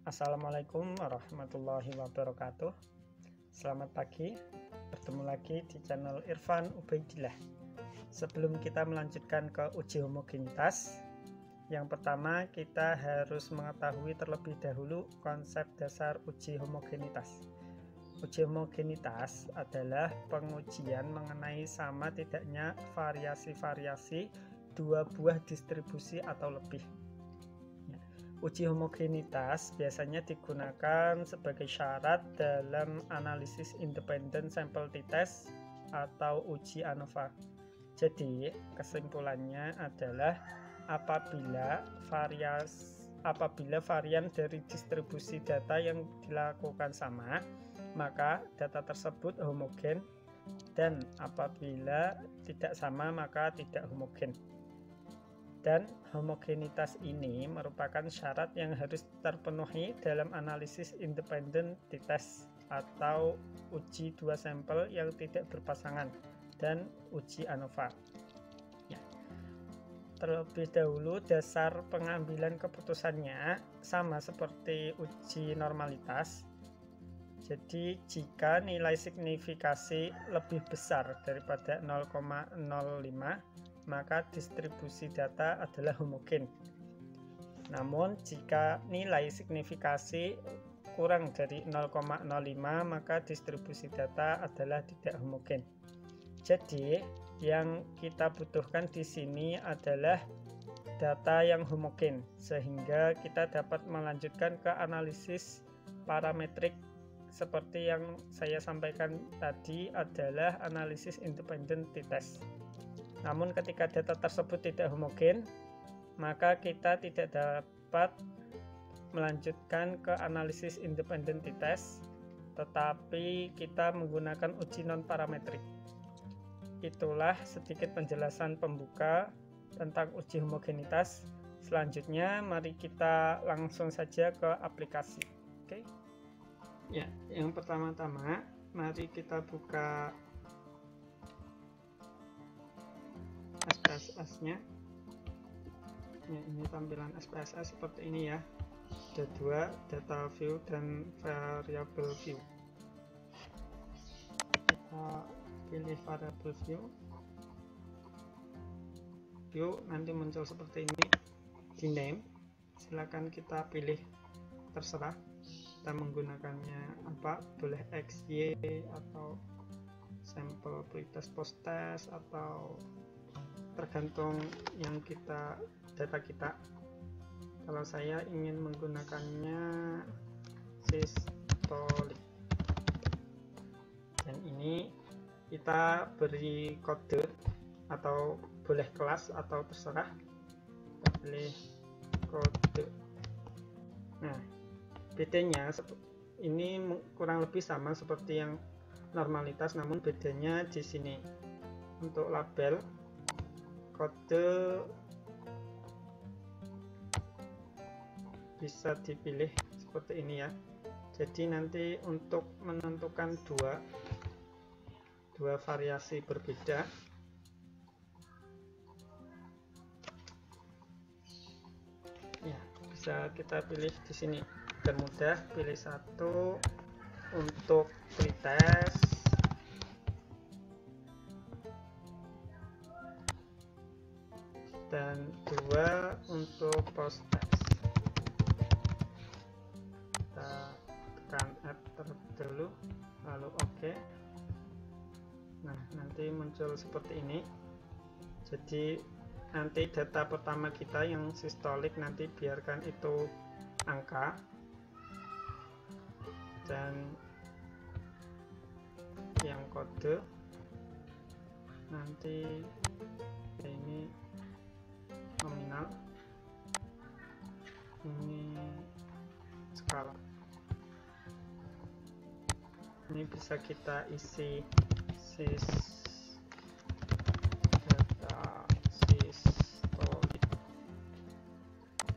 Assalamualaikum warahmatullahi wabarakatuh. Selamat pagi, bertemu lagi di channel Irfan Ubaidillah. Sebelum kita melanjutkan ke uji homogenitas, yang pertama kita harus mengetahui terlebih dahulu konsep dasar uji homogenitas. Uji homogenitas adalah pengujian mengenai sama tidaknya variasi-variasi dua buah distribusi atau lebih. Uji homogenitas biasanya digunakan sebagai syarat dalam analisis independent samples t-test atau uji ANOVA. Jadi, kesimpulannya adalah apabila varian dari distribusi data yang dilakukan sama, maka data tersebut homogen, dan apabila tidak sama maka tidak homogen. Dan homogenitas ini merupakan syarat yang harus terpenuhi dalam analisis independent t-test atau uji dua sampel yang tidak berpasangan dan uji ANOVA. Terlebih dahulu dasar pengambilan keputusannya sama seperti uji normalitas. Jadi jika nilai signifikasi lebih besar daripada 0,05, maka distribusi data adalah homogen. Namun jika nilai signifikasi kurang dari 0,05, maka distribusi data adalah tidak homogen. Jadi yang kita butuhkan di sini adalah data yang homogen, sehingga kita dapat melanjutkan ke analisis parametrik seperti yang saya sampaikan tadi adalah analisis independent t-test. Namun ketika data tersebut tidak homogen, maka kita tidak dapat melanjutkan ke analisis independent t-test, tetapi kita menggunakan uji non-parametrik. Itulah sedikit penjelasan pembuka tentang uji homogenitas. Selanjutnya mari kita langsung saja ke aplikasi. Oke. Ya, yang pertama-tama mari kita buka SPSS-nya. Ya, ini tampilan SPSS seperti ini ya. Ada dua, data view dan variable view. Kita pilih variable view, nanti muncul seperti ini di name. Silakan kita pilih, terserah kita menggunakannya apa, boleh X, Y atau sampel pretest posttest atau tergantung yang data kita. Kalau saya ingin menggunakannya systolik, dan ini kita beri kode atau boleh kelas atau terserah, kita pilih kode. Nah, bedanya ini kurang lebih sama seperti yang normalitas, namun bedanya di sini untuk label kode bisa dipilih seperti ini ya. Jadi nanti untuk menentukan dua variasi berbeda, ya bisa kita pilih di sini dan mudah. Pilih satu untuk pretest, dan dua untuk posttest. Kita tekan enter dulu, lalu OK. Nah, nanti muncul seperti ini. Jadi nanti data pertama kita yang systolik nanti biarkan itu angka, dan yang kode nanti ini nominal, ini skala. Ini bisa kita isi data systolik.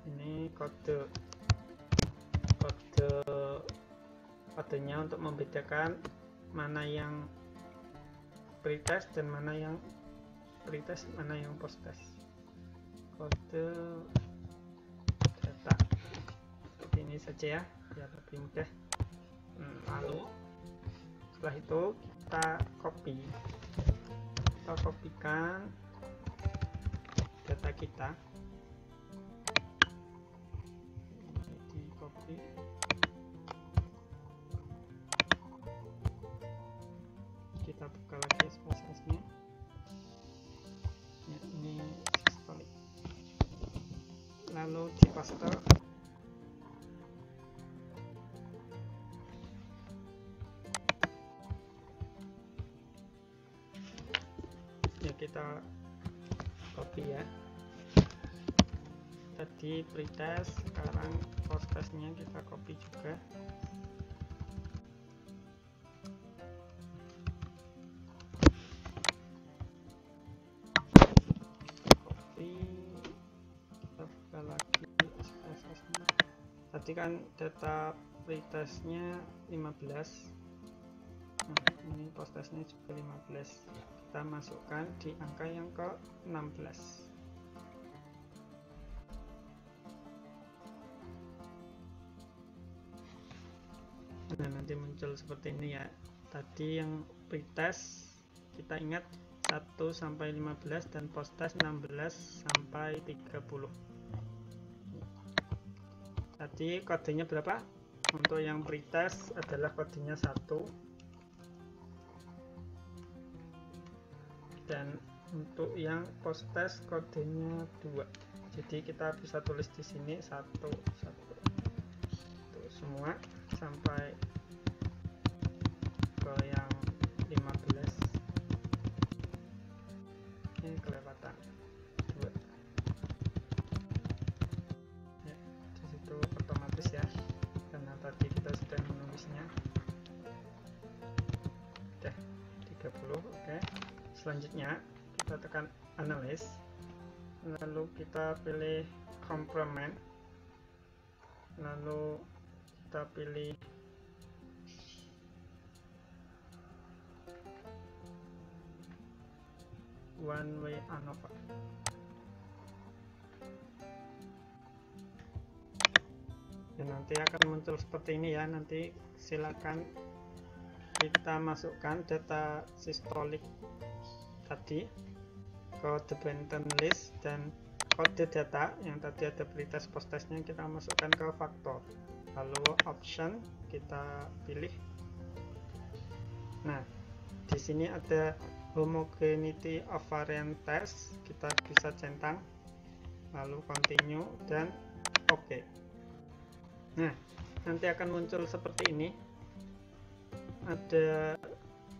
Ini kodenya untuk membedakan mana yang pretest dan mana yang pretest, mana yang posttest. Kode data seperti ini saja ya. biar lebih mudah. Lalu setelah itu kita kopikan data kita, di copy, kita buka lagi SPSS-nya. Ya, ini systolic, lalu di paste. Ya, kita copy ya, tadi pretest, sekarang post-testnya kita copy juga. Copy, kita buka lagi SPSS-nya. Tadi kan data pretestnya 15, nah ini post-testnya juga 15, kita masukkan di angka yang ke 16. Nah, nanti muncul seperti ini ya. Tadi yang pretest kita ingat 1 sampai 15 dan post-test 16 sampai 30. Tadi kodenya berapa? Untuk yang pretest adalah kodenya 1, dan untuk yang post-test kodenya 2. Jadi kita bisa tulis di sini 1 semua sampai ke yang 15. Ini kelewatan 2 ya, disitu otomatis ya, karena tadi kita sudah menulisnya. Udah 30. Oke, selanjutnya kita tekan analyze, lalu kita pilih complement, lalu kita pilih one way ANOVA. Dan nanti akan muncul seperti ini ya. Nanti silakan kita masukkan data systolic tadi ke dependent list, dan kode data yang tadi ada pretest post-testnya kita masukkan ke faktor, lalu option kita pilih. Nah, di sini ada homogeneity of variant test, kita bisa centang, lalu continue dan oke. Nah, nanti akan muncul seperti ini. Ada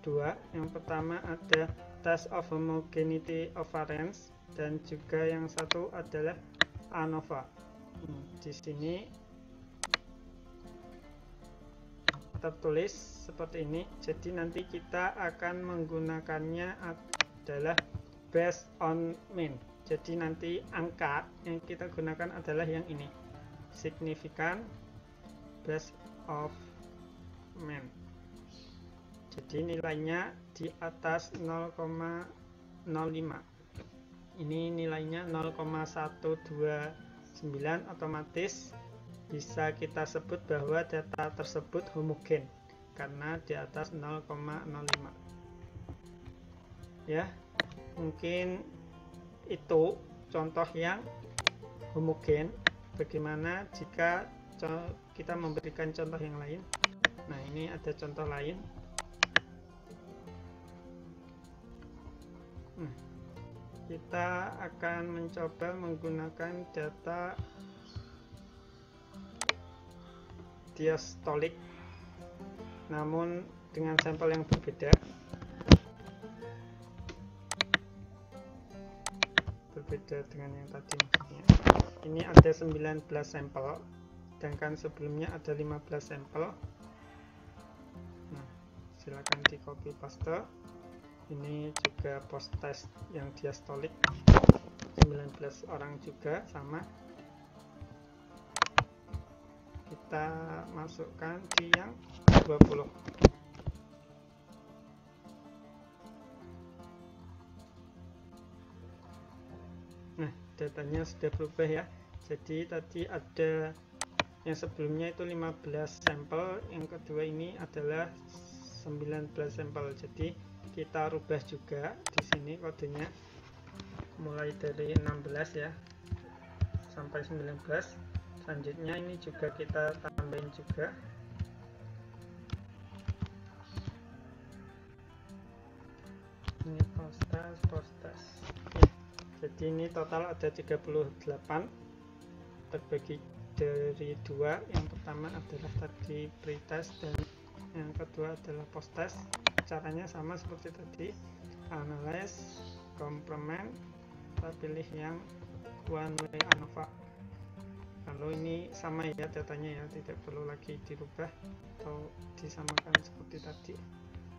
dua, yang pertama ada test of homogeneity of variance, dan juga yang satu adalah ANOVA. Di sini tertulis seperti ini. Jadi nanti kita akan menggunakannya adalah based on mean. Jadi nanti angka yang kita gunakan adalah yang ini, significant based of mean. Jadi nilainya di atas 0,05. Ini nilainya 0,129, otomatis bisa kita sebut bahwa data tersebut homogen karena di atas 0,05 ya. Mungkin itu contoh yang homogen. Bagaimana jika kita memberikan contoh yang lain? Nah, ini ada contoh lain. Kita akan mencoba menggunakan data diastolik, namun dengan sampel yang berbeda. Berbeda dengan yang tadi maksudnya. Ini ada 19 sampel, sedangkan sebelumnya ada 15 sampel. Nah, silakan di copy paste. Ini juga post test yang diastolik, 19 orang juga sama. Kita masukkan di yang 20. Nah, datanya sudah berubah ya. Jadi tadi ada Yang sebelumnya itu 15 sampel, yang kedua ini adalah 19 sampel. Jadi kita rubah juga di sini kodenya, mulai dari 16 ya sampai 19. Selanjutnya ini juga kita tambahin juga. Ini postas ya. Jadi ini total ada 38 terbagi dari dua. Yang pertama adalah tadi pretest dan yang kedua adalah posttest. Caranya sama seperti tadi, analyze, complement, kita pilih yang one way ANOVA. Kalau ini sama ya datanya ya, tidak perlu lagi dirubah atau disamakan seperti tadi.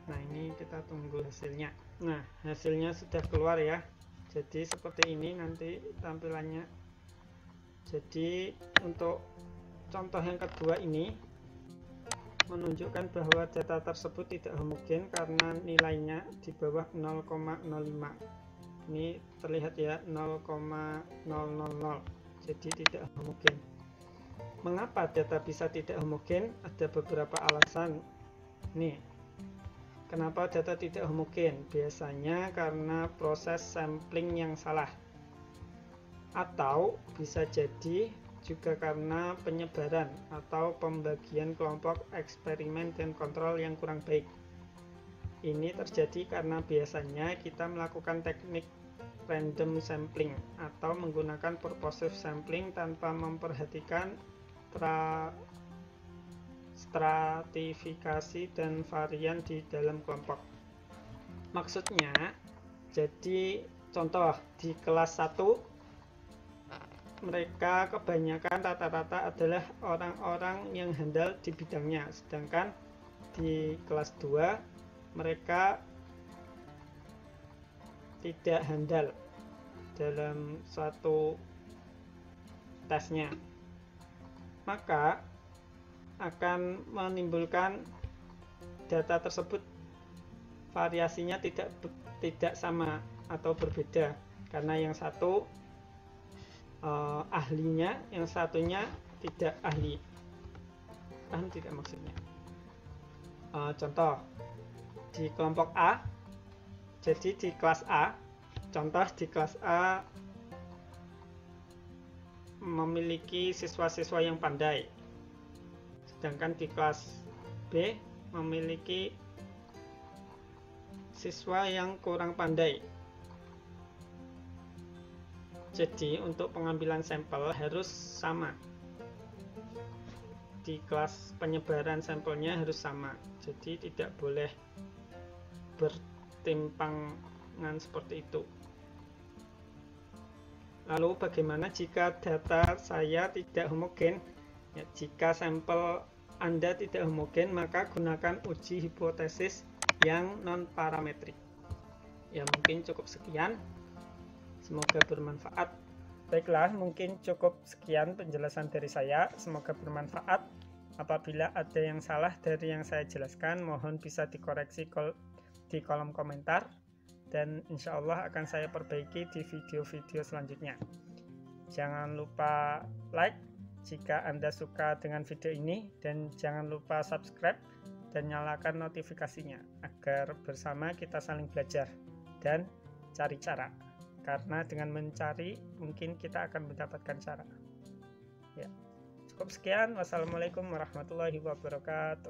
Nah ini kita tunggu hasilnya. Nah hasilnya sudah keluar ya, jadi seperti ini nanti tampilannya. Jadi untuk contoh yang kedua ini menunjukkan bahwa data tersebut tidak homogen karena nilainya di bawah 0,05. Ini terlihat ya 0,000, jadi tidak homogen. Mengapa data bisa tidak homogen? Ada beberapa alasan. Nih, kenapa data tidak homogen? Biasanya karena proses sampling yang salah, atau bisa jadi juga karena penyebaran atau pembagian kelompok eksperimen dan kontrol yang kurang baik. Ini terjadi karena biasanya kita melakukan teknik random sampling atau menggunakan purposive sampling tanpa memperhatikan stratifikasi dan varian di dalam kelompok. Maksudnya, jadi contoh di kelas 1 mereka kebanyakan rata-rata adalah orang-orang yang handal di bidangnya, sedangkan di kelas 2 mereka tidak handal dalam suatu tesnya, maka akan menimbulkan data tersebut variasinya tidak sama atau berbeda, karena yang satu ahlinya, yang satunya tidak ahli. Paham tidak maksudnya? Contoh di kelompok A, jadi di kelas A, contoh di kelas A memiliki siswa-siswa yang pandai, sedangkan di kelas B memiliki siswa yang kurang pandai. Jadi untuk pengambilan sampel harus sama, di kelas penyebaran sampelnya harus sama, jadi tidak boleh bertimpangan seperti itu. Lalu bagaimana jika data saya tidak homogen? Ya, jika sampel Anda tidak homogen, maka gunakan uji hipotesis yang non parametrik. Ya mungkin cukup sekian. Semoga bermanfaat. Baiklah, mungkin cukup sekian penjelasan dari saya. Semoga bermanfaat. Apabila ada yang salah dari yang saya jelaskan, mohon bisa dikoreksi di kolom komentar. Dan insya Allah akan saya perbaiki di video-video selanjutnya. Jangan lupa like jika Anda suka dengan video ini. Dan jangan lupa subscribe dan nyalakan notifikasinya, agar bersama kita saling belajar dan cari cara. Karena dengan mencari mungkin kita akan mendapatkan cara. Ya, cukup sekian. Wassalamualaikum warahmatullahi wabarakatuh.